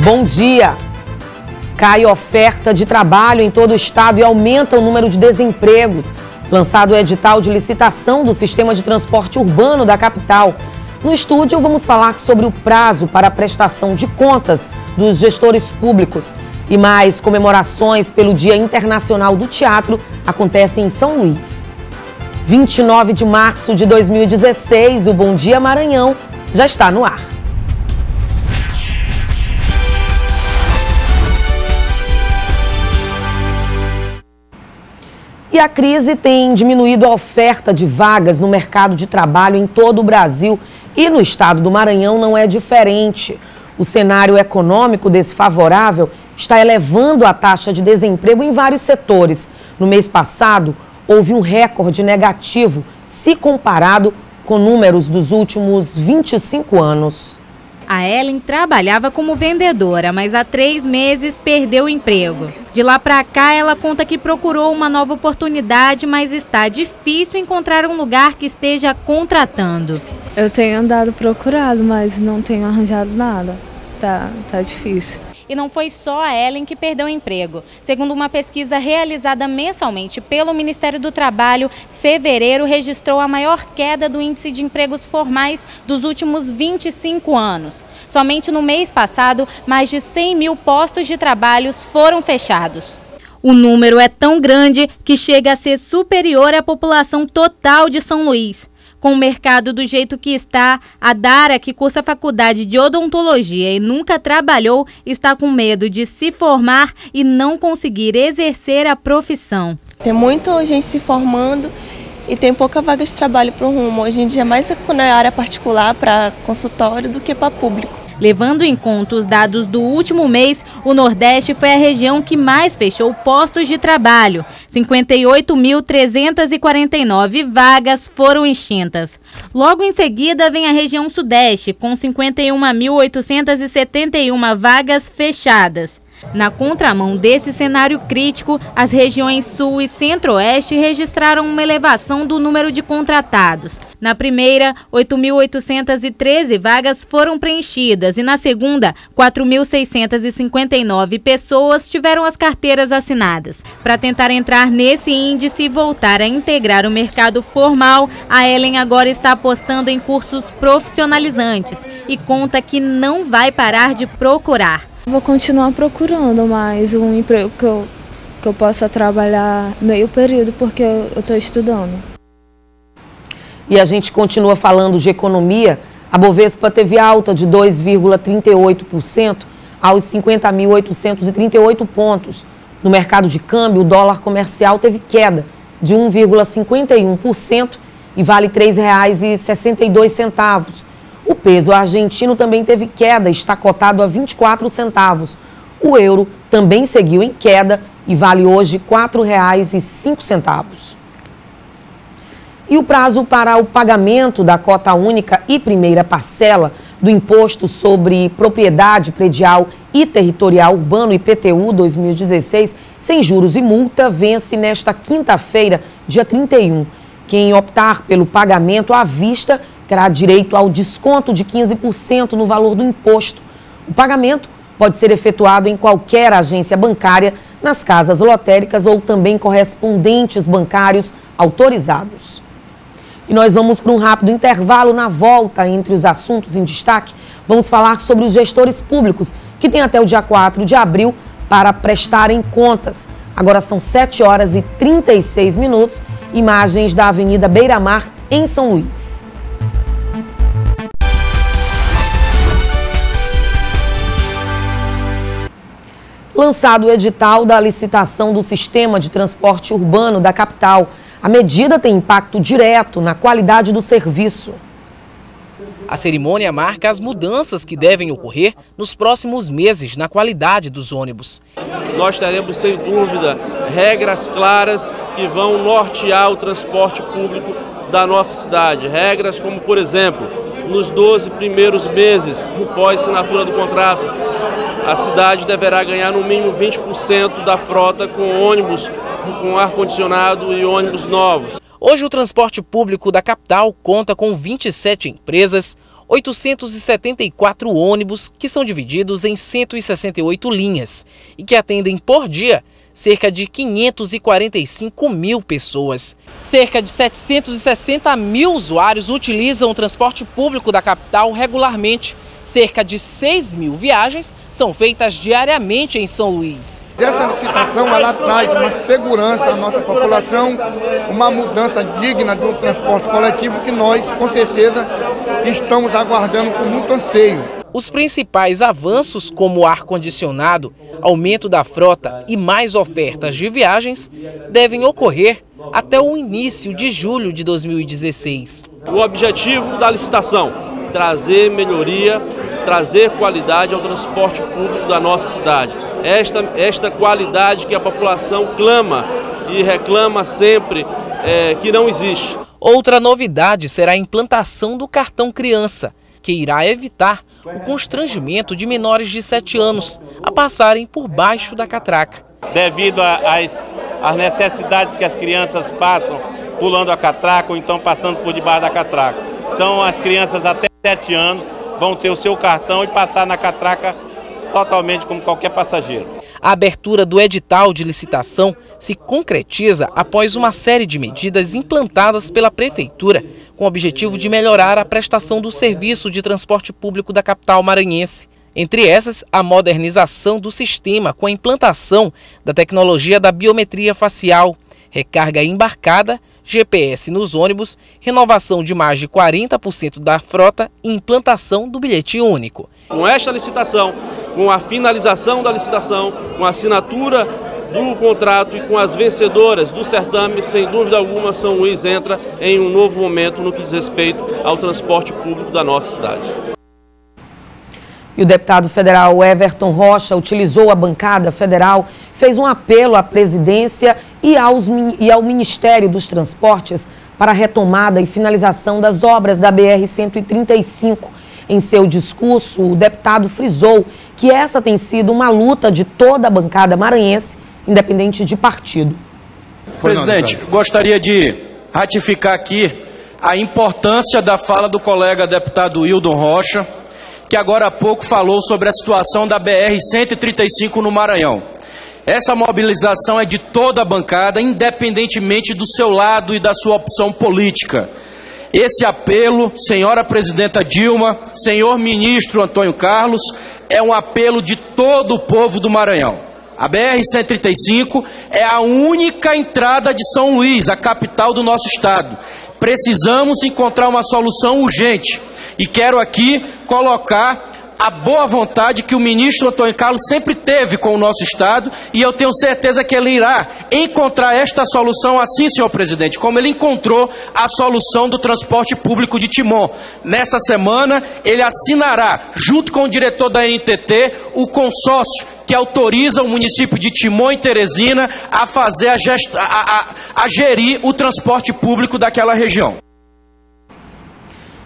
Bom dia! Cai oferta de trabalho em todo o estado e aumenta o número de desempregos. Lançado o edital de licitação do sistema de transporte urbano da capital. No estúdio, vamos falar sobre o prazo para a prestação de contas dos gestores públicos. E mais comemorações pelo Dia Internacional do Teatro acontecem em São Luís. 29 de março de 2016, o Bom Dia Maranhão já está no ar. E a crise tem diminuído a oferta de vagas no mercado de trabalho em todo o Brasil e no estado do Maranhão não é diferente. O cenário econômico desfavorável está elevando a taxa de desemprego em vários setores. No mês passado, houve um recorde negativo se comparado com números dos últimos 25 anos. A Ellen trabalhava como vendedora, mas há 3 meses perdeu o emprego. De lá para cá, ela conta que procurou uma nova oportunidade, mas está difícil encontrar um lugar que esteja contratando. Eu tenho andado procurado, mas não tenho arranjado nada. Tá difícil. E não foi só a Ellen que perdeu o emprego. Segundo uma pesquisa realizada mensalmente pelo Ministério do Trabalho, fevereiro registrou a maior queda do índice de empregos formais dos últimos 25 anos. Somente no mês passado, mais de 100 mil postos de trabalho foram fechados. O número é tão grande que chega a ser superior à população total de São Luís. Com o mercado do jeito que está, a Dara, que cursa a faculdade de odontologia e nunca trabalhou, está com medo de se formar e não conseguir exercer a profissão. Tem muita gente se formando e tem pouca vaga de trabalho para o rumo. Hoje em dia é mais na área particular, para consultório, do que para público. Levando em conta os dados do último mês, o Nordeste foi a região que mais fechou postos de trabalho. 58.349 vagas foram extintas. Logo em seguida vem a região Sudeste, com 51.871 vagas fechadas. Na contramão desse cenário crítico, as regiões Sul e Centro-Oeste registraram uma elevação do número de contratados. Na primeira, 8.813 vagas foram preenchidas e na segunda, 4.659 pessoas tiveram as carteiras assinadas. Para tentar entrar nesse índice e voltar a integrar o mercado formal, a Ellen agora está apostando em cursos profissionalizantes e conta que não vai parar de procurar. Vou continuar procurando mais um emprego que eu possa trabalhar meio período, porque eu estou estudando. E a gente continua falando de economia. A Bovespa teve alta de 2,38% aos 50.838 pontos. No mercado de câmbio, o dólar comercial teve queda de 1,51% e vale R$ 3,62. O peso argentino também teve queda, está cotado a 24 centavos. O euro também seguiu em queda e vale hoje R$ 4,05. E o prazo para o pagamento da cota única e primeira parcela do Imposto sobre Propriedade Predial e Territorial Urbano, IPTU 2016, sem juros e multa, vence nesta quinta-feira, dia 31. Quem optar pelo pagamento à vista terá direito ao desconto de 15% no valor do imposto. O pagamento pode ser efetuado em qualquer agência bancária, nas casas lotéricas ou também correspondentes bancários autorizados. E nós vamos para um rápido intervalo. Na volta, entre os assuntos em destaque, vamos falar sobre os gestores públicos, que têm até o dia 4 de abril para prestarem contas. Agora são 7h36, imagens da Avenida Beira-Mar, em São Luís. Lançado o edital da licitação do sistema de transporte urbano da capital, a medida tem impacto direto na qualidade do serviço. A cerimônia marca as mudanças que devem ocorrer nos próximos meses na qualidade dos ônibus. Nós teremos, sem dúvida, regras claras que vão nortear o transporte público da nossa cidade. Regras como, por exemplo, nos 12 primeiros meses pós-assinatura do contrato, a cidade deverá ganhar no mínimo 20% da frota com ônibus com ar-condicionado e ônibus novos. Hoje o transporte público da capital conta com 27 empresas, 874 ônibus que são divididos em 168 linhas e que atendem por dia cerca de 545 mil pessoas. Cerca de 760 mil usuários utilizam o transporte público da capital regularmente. Cerca de 6 mil viagens são feitas diariamente em São Luís. Essa licitação ela traz uma segurança à nossa população, uma mudança digna do transporte coletivo que nós, com certeza, estamos aguardando com muito anseio. Os principais avanços, como ar-condicionado, aumento da frota e mais ofertas de viagens, devem ocorrer até o início de julho de 2016. O objetivo da licitação: trazer melhoria, trazer qualidade ao transporte público da nossa cidade. Esta qualidade que a população clama e reclama sempre que não existe. Outra novidade será a implantação do cartão criança, que irá evitar o constrangimento de menores de 7 anos a passarem por baixo da catraca. Devido às necessidades que as crianças passam pulando a catraca ou então passando por debaixo da catraca. Então as crianças até 7 anos vão ter o seu cartão e passar na catraca totalmente como qualquer passageiro. A abertura do edital de licitação se concretiza após uma série de medidas implantadas pela Prefeitura com o objetivo de melhorar a prestação do serviço de transporte público da capital maranhense. Entre essas, a modernização do sistema com a implantação da tecnologia da biometria facial, recarga embarcada, GPS nos ônibus, renovação de mais de 40% da frota e implantação do bilhete único. Com esta licitação, com a finalização da licitação, com a assinatura do contrato e com as vencedoras do certame, sem dúvida alguma, São Luís entra em um novo momento no que diz respeito ao transporte público da nossa cidade. E o deputado federal Everton Rocha utilizou a bancada federal, fez um apelo à presidência e ao Ministério dos Transportes para a retomada e finalização das obras da BR-135. Em seu discurso, o deputado frisou que essa tem sido uma luta de toda a bancada maranhense, independente de partido. Presidente, gostaria de ratificar aqui a importância da fala do colega deputado Hildon Rocha, que agora há pouco falou sobre a situação da BR-135 no Maranhão. Essa mobilização é de toda a bancada, independentemente do seu lado e da sua opção política. Esse apelo, senhora presidenta Dilma, senhor ministro Antônio Carlos, é um apelo de todo o povo do Maranhão. A BR-135 é a única entrada de São Luís, a capital do nosso estado. Precisamos encontrar uma solução urgente. E quero aqui colocar a boa vontade que o ministro Antônio Carlos sempre teve com o nosso estado, e eu tenho certeza que ele irá encontrar esta solução assim, senhor presidente, como ele encontrou a solução do transporte público de Timon. Nessa semana, ele assinará, junto com o diretor da NTT, o consórcio que autoriza o município de Timon e Teresina a fazer a gerir o transporte público daquela região.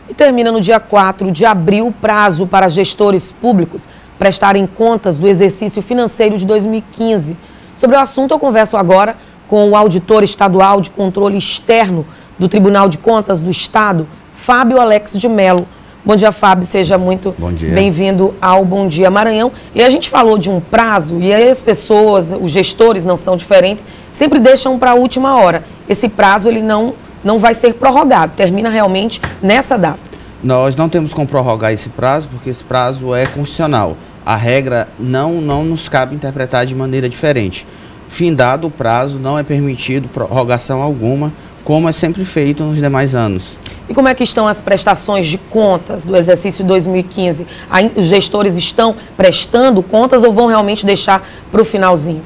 E termina no dia 4 de abril o prazo para gestores públicos prestarem contas do exercício financeiro de 2015. Sobre o assunto, eu converso agora com o auditor estadual de controle externo do Tribunal de Contas do Estado, Fábio Alex de Mello. Bom dia, Fábio, seja muito bem-vindo ao Bom Dia Maranhão. E a gente falou de um prazo, e aí as pessoas, os gestores não são diferentes, sempre deixam para a última hora. Esse prazo ele não vai ser prorrogado, termina realmente nessa data. Nós não temos como prorrogar esse prazo, porque esse prazo é constitucional. A regra não nos cabe interpretar de maneira diferente. Findado o prazo, não é permitido prorrogação alguma, como é sempre feito nos demais anos. E como é que estão as prestações de contas do exercício 2015? Os gestores estão prestando contas ou vão realmente deixar para o finalzinho?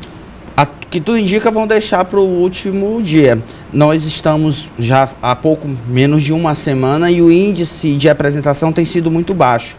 Que tudo indica vão deixar para o último dia. Nós estamos já há pouco menos de uma semana e o índice de apresentação tem sido muito baixo.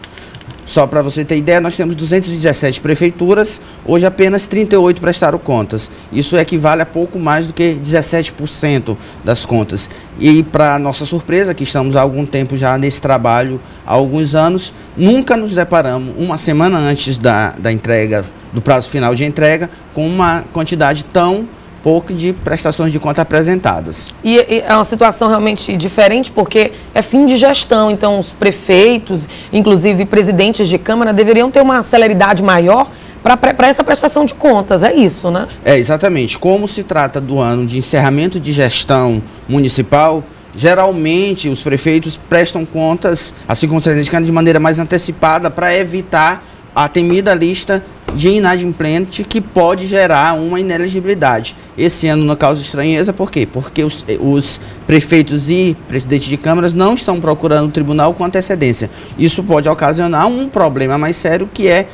Só para você ter ideia, nós temos 217 prefeituras, hoje apenas 38 prestaram contas. Isso equivale a pouco mais do que 17% das contas. E para nossa surpresa, que estamos há algum tempo já nesse trabalho, há alguns anos, nunca nos deparamos uma semana antes da entrega, do prazo final de entrega, com uma quantidade tão pouco de prestações de conta apresentadas. E é uma situação realmente diferente porque é fim de gestão, então os prefeitos, inclusive presidentes de Câmara, deveriam ter uma celeridade maior para essa prestação de contas, é isso, né? É, exatamente. Como se trata do ano de encerramento de gestão municipal, geralmente os prefeitos prestam contas, assim como os presidentes de Câmara, de maneira mais antecipada para evitar a temida lista de inadimplente que pode gerar uma inelegibilidade. Esse ano não causa estranheza, por quê? Porque os prefeitos e presidentes de câmaras não estão procurando o tribunal com antecedência. Isso pode ocasionar um problema mais sério, que é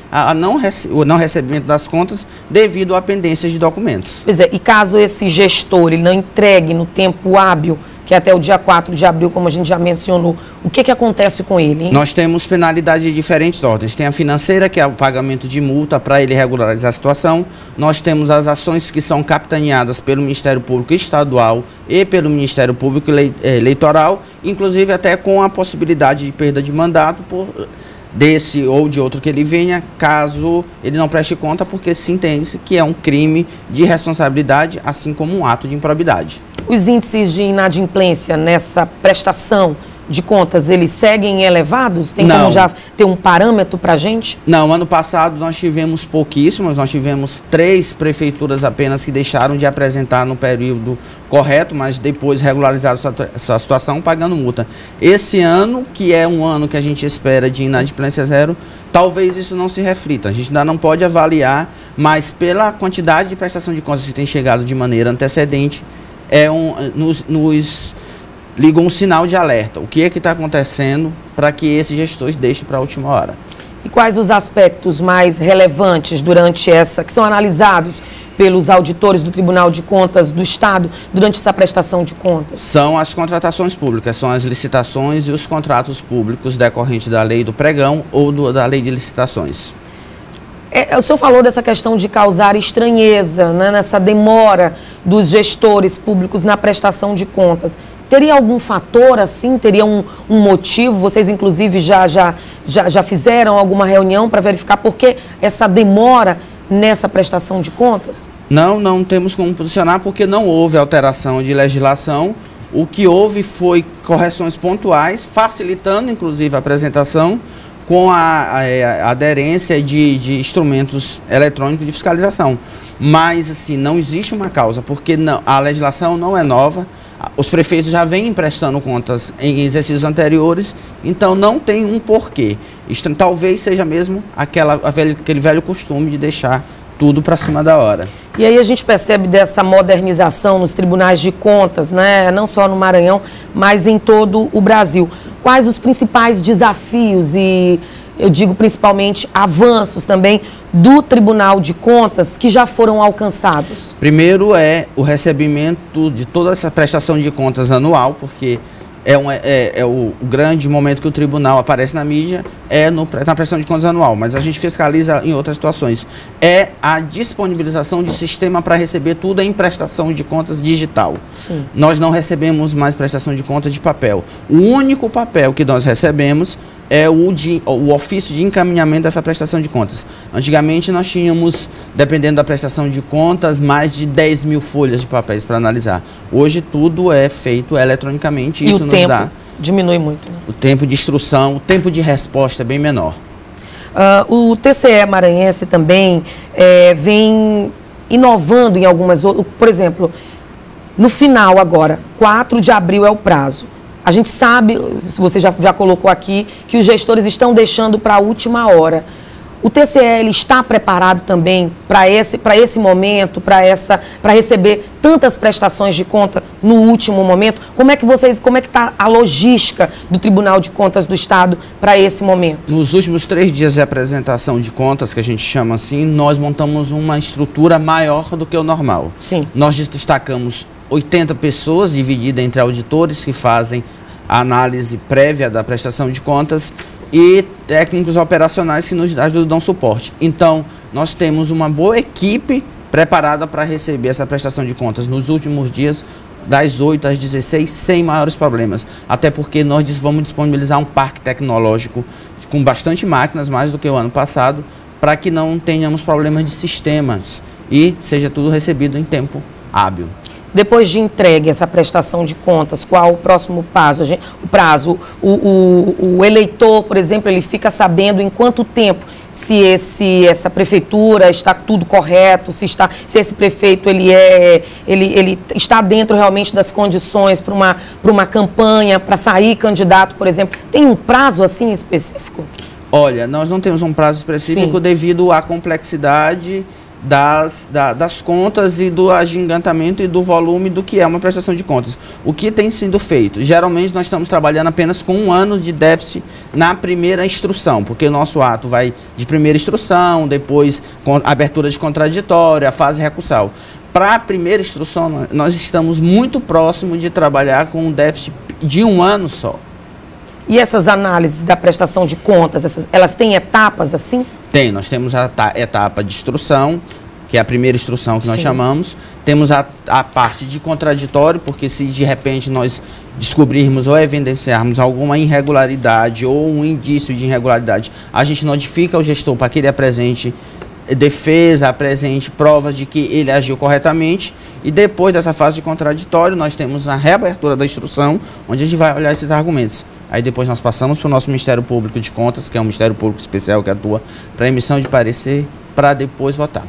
o não recebimento das contas devido à pendência de documentos. Pois é, e caso esse gestor ele não entregue no tempo hábil, que é até o dia 4 de abril, como a gente já mencionou, o que acontece com ele, hein? Nós temos penalidades de diferentes ordens. Tem a financeira, que é o pagamento de multa para ele regularizar a situação. Nós temos as ações que são capitaneadas pelo Ministério Público Estadual e pelo Ministério Público Eleitoral, inclusive até com a possibilidade de perda de mandato desse ou de outro que ele venha, caso ele não preste conta, porque se entende que é um crime de responsabilidade, assim como um ato de improbidade. Os índices de inadimplência nessa prestação de contas, eles seguem elevados? Tem como já ter um parâmetro para a gente? Não, ano passado nós tivemos pouquíssimos, nós tivemos 3 prefeituras apenas que deixaram de apresentar no período correto, mas depois regularizaram essa situação pagando multa. Esse ano, que é um ano que a gente espera de inadimplência zero, talvez isso não se reflita. A gente ainda não pode avaliar, mas pela quantidade de prestação de contas que tem chegado de maneira antecedente, nos liga um sinal de alerta. O que é que está acontecendo para que esses gestores deixem para a última hora? E quais os aspectos mais relevantes que são analisados pelos auditores do Tribunal de Contas do Estado durante essa prestação de contas? São as contratações públicas, são as licitações e os contratos públicos decorrentes da lei do pregão ou da lei de licitações. O senhor falou dessa questão de causar estranheza, né, nessa demora dos gestores públicos na prestação de contas. Teria algum fator assim? Teria um motivo? Vocês, inclusive, já fizeram alguma reunião para verificar por que essa demora nessa prestação de contas? Não temos como posicionar, porque não houve alteração de legislação. O que houve foi correções pontuais, facilitando, inclusive, a apresentação, com a aderência de instrumentos eletrônicos de fiscalização. Mas, assim, não existe uma causa, porque a legislação não é nova, os prefeitos já vêm prestando contas em exercícios anteriores, então não tem um porquê. Isto talvez seja mesmo aquele velho costume de deixar tudo para cima da hora. E aí a gente percebe dessa modernização nos tribunais de contas, né? Não só no Maranhão, mas em todo o Brasil. Quais os principais desafios e, eu digo principalmente, avanços também do Tribunal de Contas que já foram alcançados? Primeiro é o recebimento de toda essa prestação de contas anual, porque o grande momento que o tribunal aparece na mídia na prestação de contas anual, mas a gente fiscaliza em outras situações. É a disponibilização de sistema para receber tudo em prestação de contas digital. Sim. Nós não recebemos mais prestação de contas de papel. O único papel que nós recebemos é o ofício de encaminhamento dessa prestação de contas. Antigamente nós tínhamos, dependendo da prestação de contas, mais de 10 mil folhas de papéis para analisar. Hoje tudo é feito eletronicamente. E isso nos dá... diminui muito, né? O tempo de instrução, o tempo de resposta é bem menor. O TCE maranhense também vem inovando em algumas outras... Por exemplo, no final agora, 4 de abril é o prazo. A gente sabe, você já colocou aqui, que os gestores estão deixando para a última hora. O TCE ele está preparado também para esse momento, para receber tantas prestações de conta no último momento? Como é que está a logística do Tribunal de Contas do Estado para esse momento? Nos últimos 3 dias de apresentação de contas, que a gente chama assim, nós montamos uma estrutura maior do que o normal. Sim. Nós destacamos 80 pessoas, divididas entre auditores que fazem a análise prévia da prestação de contas e técnicos operacionais que nos ajudam suporte. Então, nós temos uma boa equipe preparada para receber essa prestação de contas nos últimos dias, das 8 às 16, sem maiores problemas. Até porque nós vamos disponibilizar um parque tecnológico com bastante máquinas, mais do que o ano passado, para que não tenhamos problemas de sistemas e seja tudo recebido em tempo hábil. Depois de entregue essa prestação de contas, qual o próximo prazo? O eleitor, por exemplo, ele fica sabendo em quanto tempo se essa prefeitura está tudo correto, se esse prefeito ele está dentro realmente das condições para uma campanha, para sair candidato, por exemplo. Tem um prazo assim específico? Olha, nós não temos um prazo específico devido à complexidade das contas e do agigantamento e do volume do que é uma prestação de contas. O que tem sido feito? Geralmente nós estamos trabalhando apenas com 1 ano de déficit na primeira instrução, porque o nosso ato vai de primeira instrução, depois com abertura de contraditório, a fase recursal. Para a primeira instrução, nós estamos muito próximo de trabalhar com um déficit de 1 ano só. E essas análises da prestação de contas, elas têm etapas assim? Tem, nós temos a etapa de instrução, que é a primeira instrução que nós chamamos. Temos a parte de contraditório, porque se de repente nós descobrirmos ou evidenciarmos alguma irregularidade ou um indício de irregularidade, a gente notifica o gestor para que ele apresente defesa, apresente provas de que ele agiu corretamente. E depois dessa fase de contraditório, nós temos a reabertura da instrução, onde a gente vai olhar esses argumentos. Aí depois nós passamos para o nosso Ministério Público de Contas, que é um Ministério Público especial que atua para emissão de parecer, para depois votar.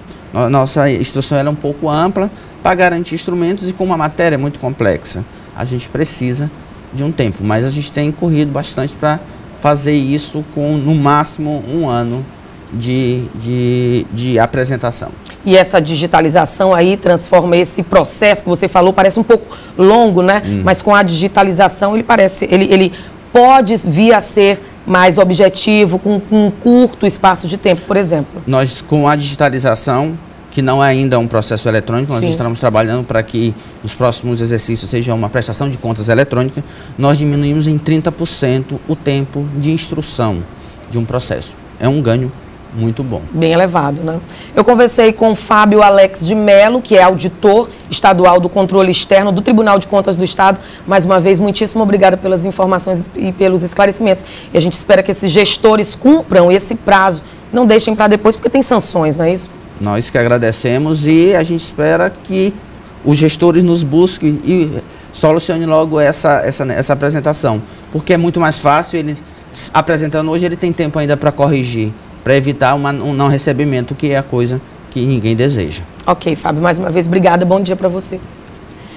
Nossa instrução é um pouco ampla para garantir instrumentos e como a matéria é muito complexa, a gente precisa de um tempo. Mas a gente tem corrido bastante para fazer isso com, no máximo, 1 ano de apresentação. E essa digitalização aí transforma esse processo que você falou, parece um pouco longo, né? Mas com a digitalização ele pode vir a ser mais objetivo, com um curto espaço de tempo, por exemplo. Nós, com a digitalização, que não é ainda um processo eletrônico, nós estamos trabalhando para que os próximos exercícios sejam uma prestação de contas eletrônica, nós diminuímos em 30% o tempo de instrução de um processo. É um ganho muito bom. Bem elevado, né? Eu conversei com Fábio Alex de Mello, que é auditor estadual do controle externo do Tribunal de Contas do Estado. Mais uma vez, muitíssimo obrigada pelas informações e pelos esclarecimentos. E a gente espera que esses gestores cumpram esse prazo, não deixem para depois, porque tem sanções, não é isso? Nós que agradecemos e a gente espera que os gestores nos busquem e solucione logo essa apresentação, porque é muito mais fácil, ele apresentando hoje, ele tem tempo ainda para corrigir, para evitar um não recebimento, que é a coisa que ninguém deseja. Ok, Fábio, mais uma vez, obrigada, bom dia para você.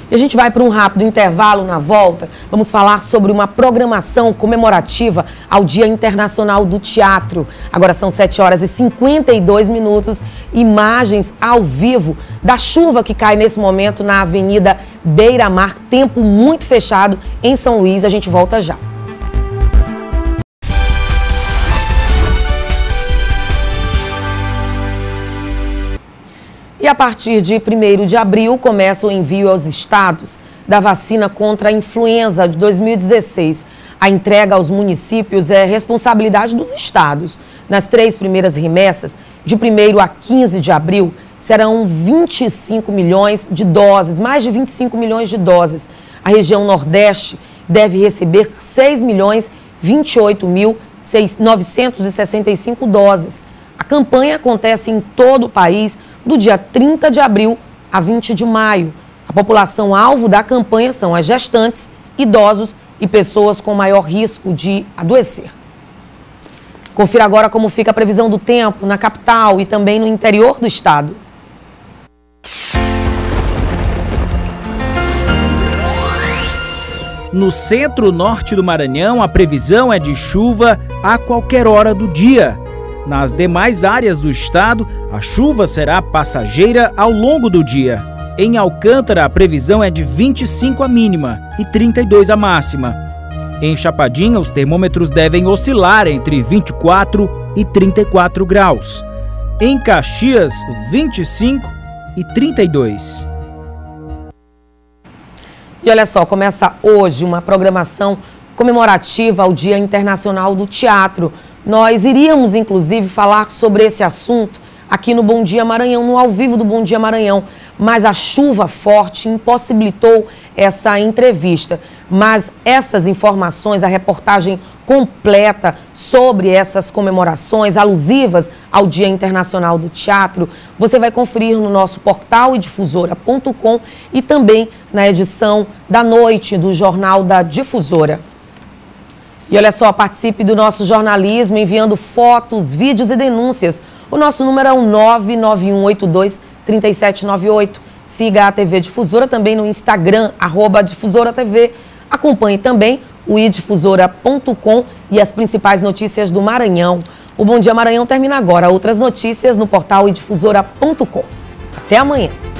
E a gente vai para um rápido intervalo. Na volta, vamos falar sobre uma programação comemorativa ao Dia Internacional do Teatro. Agora são 7h52, imagens ao vivo da chuva que cai nesse momento na Avenida Beira-Mar, tempo muito fechado em São Luís. A gente volta já. E a partir de 1º de abril começa o envio aos estados da vacina contra a influenza de 2016. A entrega aos municípios é responsabilidade dos estados. Nas 3 primeiras remessas, de 1º a 15 de abril, serão 25 milhões de doses, mais de 25 milhões de doses. A região Nordeste deve receber 6.028.965 doses. A campanha acontece em todo o país, do dia 30 de abril a 20 de maio. A população-alvo da campanha são as gestantes, idosos e pessoas com maior risco de adoecer. Confira agora como fica a previsão do tempo na capital e também no interior do estado. No centro-norte do Maranhão, a previsão é de chuva a qualquer hora do dia. Nas demais áreas do estado, a chuva será passageira ao longo do dia. Em Alcântara, a previsão é de 25 a mínima e 32 a máxima. Em Chapadinha, os termômetros devem oscilar entre 24 e 34 graus. Em Caxias, 25 e 32. E olha só, começa hoje uma programação comemorativa ao Dia Internacional do Teatro. Nós iríamos, inclusive, falar sobre esse assunto aqui no Bom Dia Maranhão, no ao vivo do Bom Dia Maranhão, mas a chuva forte impossibilitou essa entrevista. Mas essas informações, a reportagem completa sobre essas comemorações alusivas ao Dia Internacional do Teatro, você vai conferir no nosso portal idifusora.com e também na edição da noite do Jornal da Difusora. E olha só, participe do nosso jornalismo enviando fotos, vídeos e denúncias. O nosso número é o 991823798. Siga a TV Difusora também no Instagram, @DifusoraTV. Acompanhe também o idifusora.com e as principais notícias do Maranhão. O Bom Dia Maranhão termina agora. Outras notícias no portal idifusora.com. Até amanhã.